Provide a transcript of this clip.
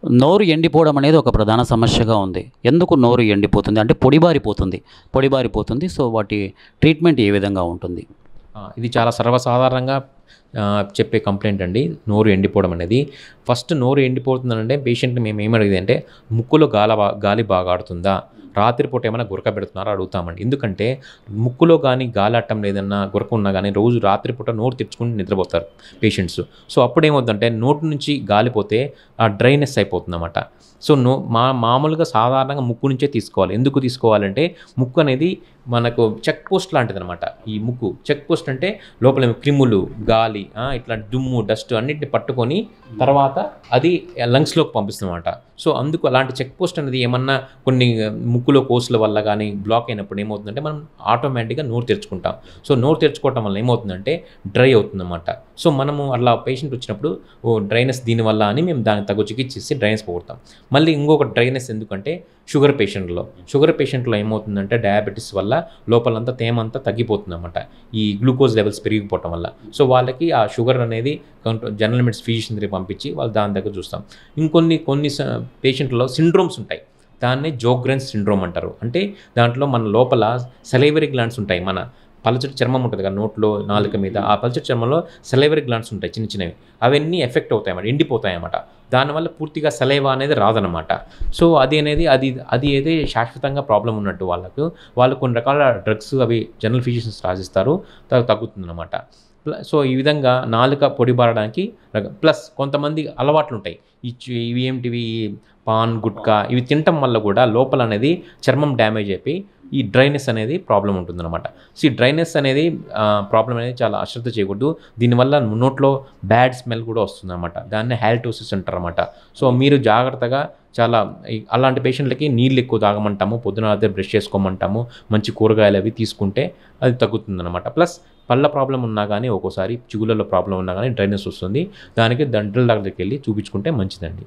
నోరు ఎండిపోవడం అనేది ఒక ప్రధాన సమస్యగా ఉంది. ఎందుకు నోరు ఎండిపోతుంది? అంటే పొడిబారిపోతుంది. సో, వాటి ట్రీట్మెంట్ ఏ విధంగా ఉంటుంది? ఇది చాలా సర్వసాధారణంగా చెప్పే కంప్లైంట్ అండి. నోరు ఎండిపోవడం అనేది. ఫస్ట్ నోరు ఎండిపోతుందనంటే పేషెంట్‌ని మేము ఏమడిగేదంటే ముక్కులో గాలి బాగా ఆడుతుందా? రాత్రిపూట ఏమైనా గురక పెడుతున్నారా అడుగుతామండి. ఎందుకంటే ముక్కులో గానీ గాలాడటం లేదన్నా గురక ఉన్నా గానీ రోజు రాత్రిపూట నోరు తెరుచుకొని నిద్రపోతారు పేషెంట్స్. సో, అప్పుడేమవుద్దంటే నోటి నుంచి గాలి పోతే డ్రైనెస్ అయిపోతుందన్నమాట. సో, మామూలుగా సాధారణంగా ముక్కు నుంచే తీసుకోవాలి. ఎందుకు తీసుకోవాలంటే ముక్కు అనేది మనకు చెక్ పోస్ట్ లాంటిదనమాట. ఈ ముక్కు చెక్ పోస్ట్ అంటే లోపల క్రిములు, గాలి, ఇట్లాంటి దుమ్ము, డస్ట్ అన్నిటిని పట్టుకొని తర్వాత అది లంగ్స్‌లోకి పంపిస్తుందన్నమాట. సో, అందుకు అలాంటి చెక్ పోస్ట్ అనేది ఏమన్నా కొన్ని ముక్కులో కోసుల వల్ల కానీ బ్లాక్ అయినప్పుడు ఏమవుతుందంటే మనం ఆటోమేటిక్‌గా నోరు తెరుచుకుంటాం. సో, నోరు తెరుచుకోవటం వల్ల ఏమవుతుందంటే డ్రై అవుతుందన్నమాట. సో, మనము అట్లా పేషెంట్ వచ్చినప్పుడు డ్రైనెస్ దీనివల్ల అని మేము దానికి తగు చికిత్స ఇచ్చి డ్రైనెస్ పోగొడతాం. మళ్ళీ ఇంకొక డ్రైనెస్ ఎందుకంటే షుగర్ పేషెంట్‌లో ఏమవుతుందంటే డయాబెటిస్ వల్ల లోపలంతా తేమ అంతా తగ్గిపోతుందన్నమాట. ఈ గ్లూకోజ్ లెవెల్స్ పెరిగిపోవటం వల్ల. సో, వాళ్ళకి ఆ షుగర్ అనేది జనరల్ మెడిసిన్ ఫిజిషియన్ దగ్గరికి పంపించి వాళ్ళు దాని దగ్గర చూస్తాం. కొన్ని పేషెంట్‌లో సిండ్రోమ్స్ ఉంటాయి. దాన్నే జోగ్రెన్స్ సిండ్రోమ్ అంటారు. అంటే దాంట్లో మన లోపల సలైవరీ గ్లాండ్స్ ఉంటాయి. మన పలచటి చర్మం ఉంటుంది కదా నోట్లో, నాలుక మీద. ఆ పలచటి చర్మంలో సలైవరీ గ్లాండ్స్ ఉంటాయి చిన్నవి. అవన్నీ ఎఫెక్ట్ అవుతాయన్నమాట, ఎండిపోతాయన్నమాట. దానివల్ల పూర్తిగా సలైవా అనేది రాదనమాట. సో, అది అయితే శాశ్వతంగా ప్రాబ్లం ఉన్నట్టు వాళ్ళు కొన్ని రకాల డ్రగ్స్ అవి జనరల్ ఫిజిషియన్స్ రాసిస్తారు. తగ్గుతుందన్నమాట. సో, ఈ విధంగా నాలుక పొడిబారడానికి ప్లస్ కొంతమంది అలవాట్లుంటాయి. ఇవి ఏంటివి పాన్, గుట్కా ఇవి తినటం వల్ల కూడా లోపల అనేది చర్మం డ్యామేజ్ అయిపోయి ఈ డ్రైనెస్ అనేది ప్రాబ్లం ఉంటుందన్నమాట. సో, ఈ డ్రైనెస్ అనేది ప్రాబ్లం అనేది చాలా అశ్రద్ధ చేయకూడదు. దీనివల్ల నోట్లో బ్యాడ్ స్మెల్ కూడా వస్తుందన్నమాట. దాన్ని హాల్టోసిస్ అంటారన్నమాట. సో, మీరు జాగ్రత్తగా అలాంటి పేషెంట్లకి నీళ్ళు ఎక్కువ తాగమంటాము, పొద్దున రాత్రి బ్రష్ చేసుకోమంటాము, మంచి కూరగాయలు అవి తీసుకుంటే అది తగ్గుతుందన్నమాట. ప్లస్ పళ్ళ ప్రాబ్లం ఉన్నా కానీ ఒక్కోసారి చిగుళ్ళలో ప్రాబ్లం ఉన్నా కానీ డ్రైనెస్ వస్తుంది. దానికి డంటల్ డాక్టర్ దగ్గరికి వెళ్ళి చూపించుకుంటే మంచిదండి.